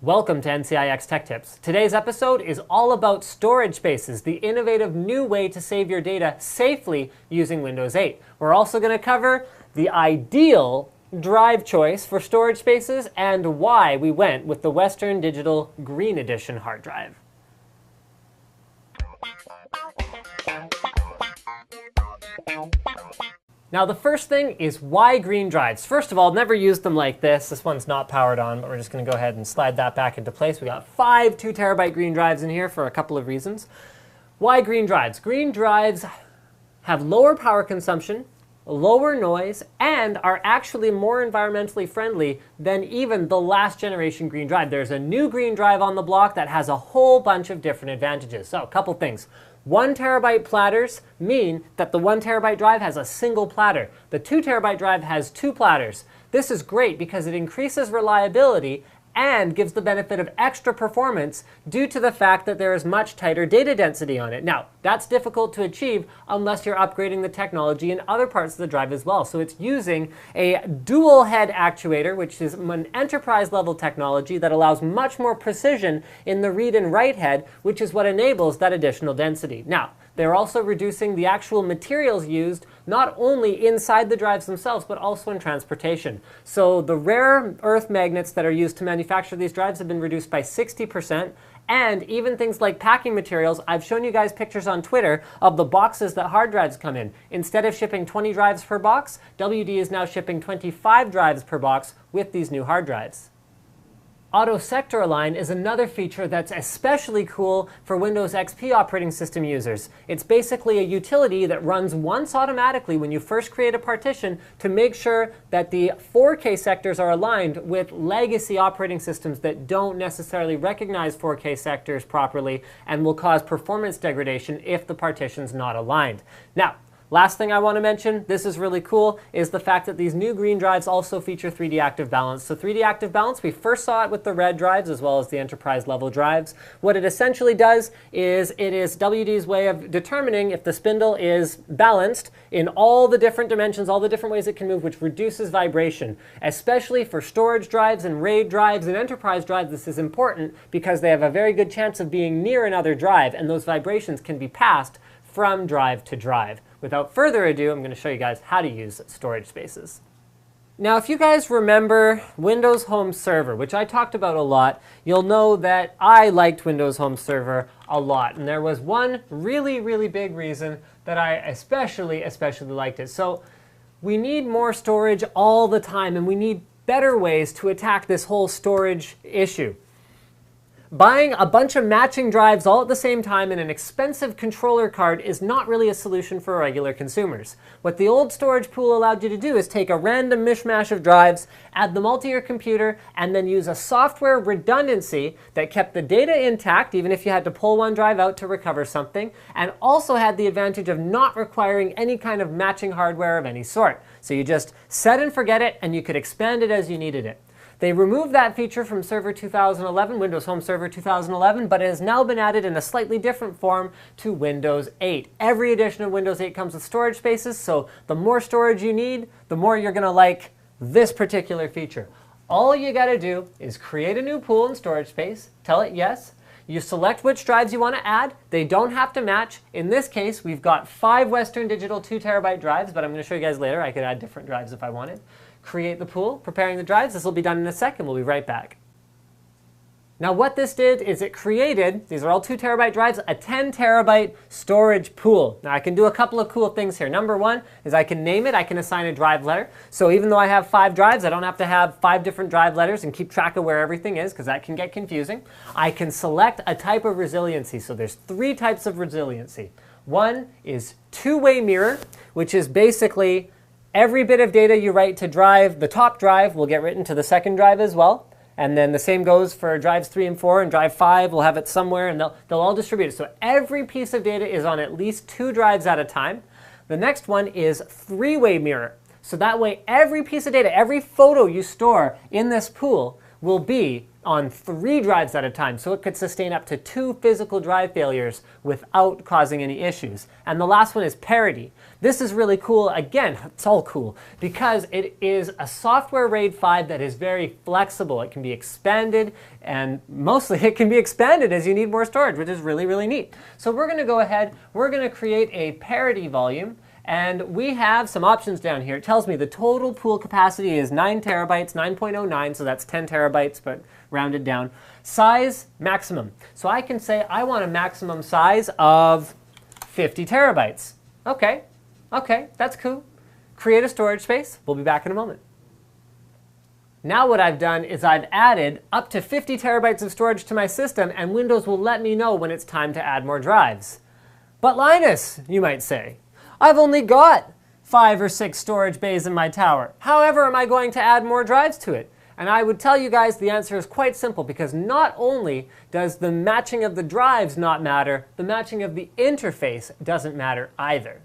Welcome to NCIX Tech Tips. Today's episode is all about storage spaces, the innovative new way to save your data safely using Windows 8. We're also going to cover the ideal drive choice for storage spaces and why we went with the Western Digital Green Edition hard drive. Now the first thing is why green drives. First of all, never used them like this. This one's not powered on, but we're just going to go ahead and slide that back into place. We got 5 2 terabyte green drives in here for a couple of reasons. Why green drives? Green drives have lower power consumption, lower noise, and are actually more environmentally friendly than even the last generation green drive. There's a new green drive on the block that has a whole bunch of different advantages. So a couple things. 1 terabyte platters mean that the 1 terabyte drive has a single platter. The 2 terabyte drive has 2 platters. This is great because it increases reliability and gives the benefit of extra performance due to the fact that there is much tighter data density on it. Now, that's difficult to achieve unless you're upgrading the technology in other parts of the drive as well. So it's using a dual head actuator, which is an enterprise level technology that allows much more precision in the read and write head, which is what enables that additional density. Now, they're also reducing the actual materials used not only inside the drives themselves, but also in transportation. So the rare earth magnets that are used to manufacture these drives have been reduced by 60%. And even things like packing materials, I've shown you guys pictures on Twitter of the boxes that hard drives come in. Instead of shipping 20 drives per box, WD is now shipping 25 drives per box with these new hard drives. Auto sector align is another feature that's especially cool for Windows XP operating system users. It's basically a utility that runs once automatically when you first create a partition to make sure that the 4K sectors are aligned with legacy operating systems that don't necessarily recognize 4K sectors properly and will cause performance degradation if the partition's not aligned. Now, last thing I want to mention, this is really cool, is the fact that these new green drives also feature 3D active balance. So 3D active balance, we first saw it with the red drives as well as the enterprise level drives. What it essentially does is it is WD's way of determining if the spindle is balanced in all the different dimensions, all the different ways it can move, which reduces vibration. Especially for storage drives and RAID drives and enterprise drives, this is important because they have a very good chance of being near another drive, and those vibrations can be passed from drive to drive. Without further ado, I'm going to show you guys how to use storage spaces. Now, if you guys remember Windows Home Server, which I talked about a lot, you'll know that I liked Windows Home Server a lot. And there was one really big reason that I especially liked it. So we need more storage all the time, and we need better ways to attack this whole storage issue. Buying a bunch of matching drives all at the same time in an expensive controller card is not really a solution for regular consumers. What the old storage pool allowed you to do is take a random mishmash of drives, add them all to your computer, and then use a software redundancy that kept the data intact even if you had to pull one drive out to recover something, and also had the advantage of not requiring any kind of matching hardware of any sort. So you just set and forget it, and you could expand it as you needed it. They removed that feature from Server 2011, Windows Home Server 2011, but it has now been added in a slightly different form to Windows 8. Every edition of Windows 8 comes with storage spaces, so the more storage you need, the more you're going to like this particular feature. All you got to do is create a new pool in storage space, tell it yes, you select which drives you want to add. They don't have to match. In this case, we've got 5 Western Digital 2 terabyte drives, but I'm going to show you guys later. I could add different drives if I wanted. Create the pool, preparing the drives. This will be done in a second. We'll be right back. Now what this did is it created, these are all 2 terabyte drives, a 10 terabyte storage pool. Now I can do a couple of cool things here. Number one is I can name it, I can assign a drive letter. So even though I have 5 drives, I don't have to have 5 different drive letters and keep track of where everything is, because that can get confusing. I can select a type of resiliency. So there's 3 types of resiliency. One is two-way mirror, which is basically every bit of data you write to drive, the top drive will get written to the second drive as well. And then the same goes for drives 3 and 4, and drive 5 will have it somewhere, and they'll all distribute it. So every piece of data is on at least 2 drives at a time. The next one is three-way mirror. So that way every piece of data, every photo you store in this pool will be on 3 drives at a time, so it could sustain up to 2 physical drive failures without causing any issues. And the last one is parity. This is really cool. Again, it's all cool because it is a software RAID 5 that is very flexible. It can be expanded, and mostly it can be expanded as you need more storage, which is really, really neat. So we're going to go ahead, we're going to create a parity volume. And we have some options down here. It tells me the total pool capacity is 9 terabytes, 9.09, so that's 10 terabytes, but rounded down. Size, maximum. So I can say I want a maximum size of 50 terabytes. Okay, that's cool. Create a storage space. We'll be back in a moment. Now what I've done is I've added up to 50 terabytes of storage to my system, and Windows will let me know when it's time to add more drives. But Linus, you might say, I've only got 5 or 6 storage bays in my tower. However, am I going to add more drives to it? And I would tell you guys the answer is quite simple, because not only does the matching of the drives not matter, the matching of the interface doesn't matter either.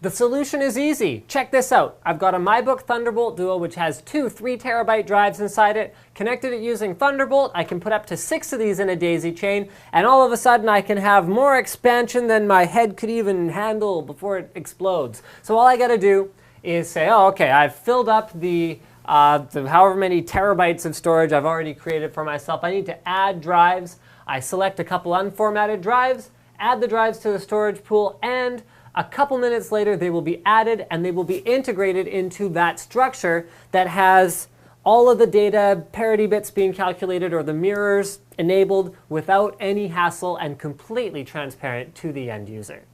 The solution is easy. Check this out. I've got a MyBook Thunderbolt Duo, which has 2 3 terabyte drives inside it. Connected it using Thunderbolt. I can put up to 6 of these in a daisy chain, and all of a sudden I can have more expansion than my head could even handle before it explodes. So all I gotta do is say, oh, okay, I've filled up the however many terabytes of storage I've already created for myself. I need to add drives. I select a couple unformatted drives, add the drives to the storage pool, and a couple minutes later, they will be added and they will be integrated into that structure that has all of the data, parity bits being calculated, or the mirrors enabled without any hassle and completely transparent to the end user.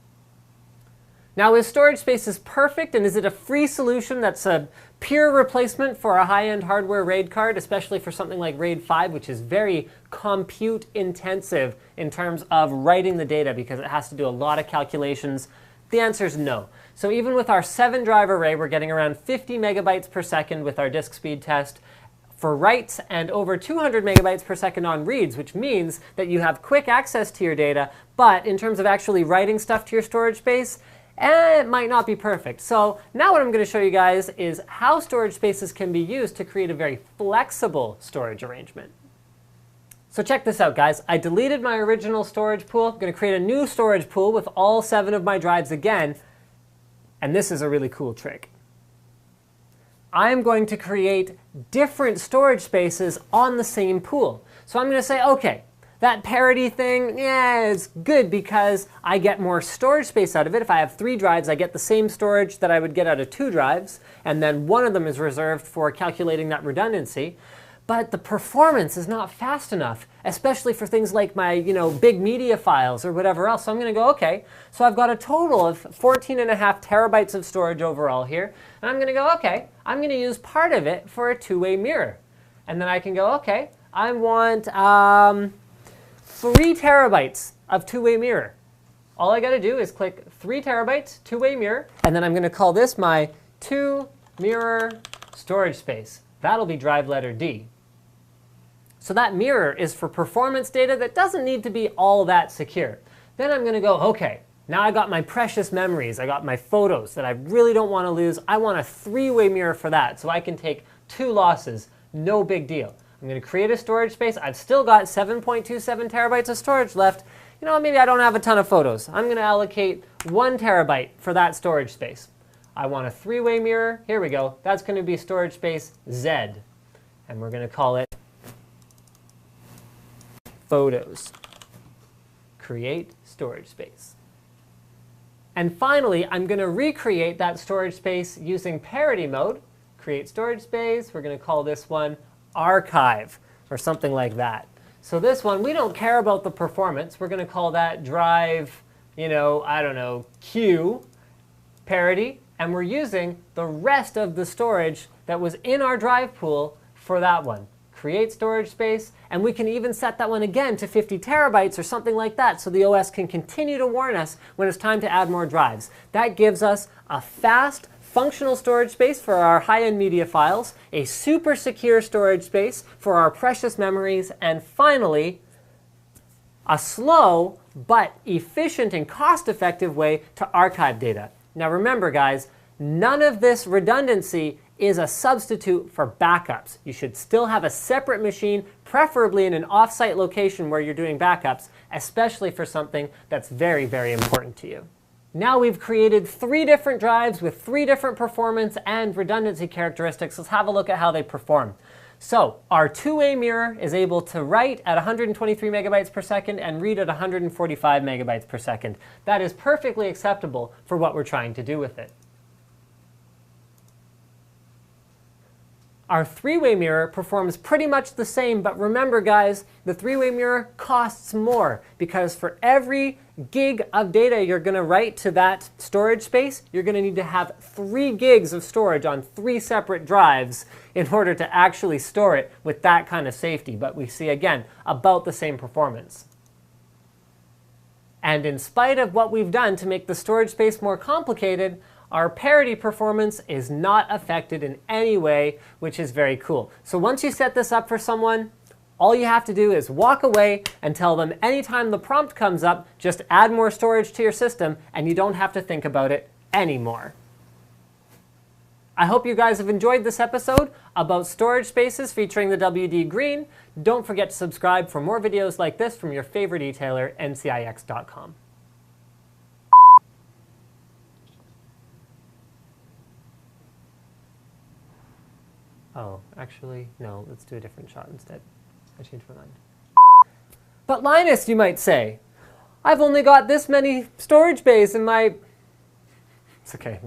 Now, is storage spaces perfect, and is it a free solution that's a pure replacement for a high-end hardware RAID card, especially for something like RAID 5, which is very compute intensive in terms of writing the data because it has to do a lot of calculations? The answer is no. So even with our 7-drive array, we're getting around 50 megabytes per second with our disk speed test for writes, and over 200 megabytes per second on reads, which means that you have quick access to your data, but in terms of actually writing stuff to your storage space, it might not be perfect. So now what I'm going to show you guys is how storage spaces can be used to create a very flexible storage arrangement. So check this out, guys. I deleted my original storage pool. I'm going to create a new storage pool with all 7 of my drives again. And this is a really cool trick. I'm going to create different storage spaces on the same pool. So I'm going to say, okay, that parity thing, yeah, is good because I get more storage space out of it. If I have 3 drives, I get the same storage that I would get out of 2 drives. And then one of them is reserved for calculating that redundancy. But the performance is not fast enough, especially for things like my, big media files or whatever else. So I'm going to go, okay, so I've got a total of 14.5 terabytes of storage overall here. And I'm going to go, okay, I'm going to use part of it for a 2-way mirror. And then I can go, okay, I want 3 terabytes of 2-way mirror. All I got to do is click 3 terabytes, 2-way mirror, and then I'm going to call this my 2-mirror storage space. That'll be drive letter D. So that mirror is for performance data that doesn't need to be all that secure. Then I'm going to go, okay, now I got my precious memories. I got my photos that I really don't want to lose. I want a 3-way mirror for that, so I can take 2 losses. No big deal. I'm going to create a storage space. I've still got 7.27 terabytes of storage left. Maybe I don't have a ton of photos. I'm going to allocate 1 terabyte for that storage space. I want a 3-way mirror. Here we go. That's going to be storage space Z. And we're going to call it Photos. Create storage space. And finally, I'm going to recreate that storage space using parity mode. Create storage space. We're going to call this one Archive or something like that. So this one, we don't care about the performance. We're going to call that drive, Q, parity. And we're using the rest of the storage that was in our drive pool for that one. Create storage space, and we can even set that one again to 50 terabytes or something like that, so the OS can continue to warn us when it's time to add more drives. That gives us a fast, functional storage space for our high-end media files, a super secure storage space for our precious memories, and finally, a slow but efficient and cost-effective way to archive data. Now remember, guys, none of this redundancy is a substitute for backups. You should still have a separate machine, preferably in an off-site location where you're doing backups, especially for something that's very, very important to you. Now we've created 3 different drives with 3 different performance and redundancy characteristics. Let's have a look at how they perform. So our two-way mirror is able to write at 123 megabytes per second and read at 145 megabytes per second. That is perfectly acceptable for what we're trying to do with it. Our 3-way mirror performs pretty much the same, but remember guys, the 3-way mirror costs more because for every gig of data you're going to write to that storage space, you're going to need to have 3 gigs of storage on 3 separate drives in order to actually store it with that kind of safety. But we see, again, about the same performance. And in spite of what we've done to make the storage space more complicated, our parity performance is not affected in any way, which is very cool. So once you set this up for someone, all you have to do is walk away and tell them anytime the prompt comes up, just add more storage to your system, and you don't have to think about it anymore. I hope you guys have enjoyed this episode about storage spaces featuring the WD Green. Don't forget to subscribe for more videos like this from your favorite e-tailer, NCIX.com. Oh, actually, no, let's do a different shot instead. I changed my mind. But Linus, you might say, I've only got this many storage bays in my... It's okay.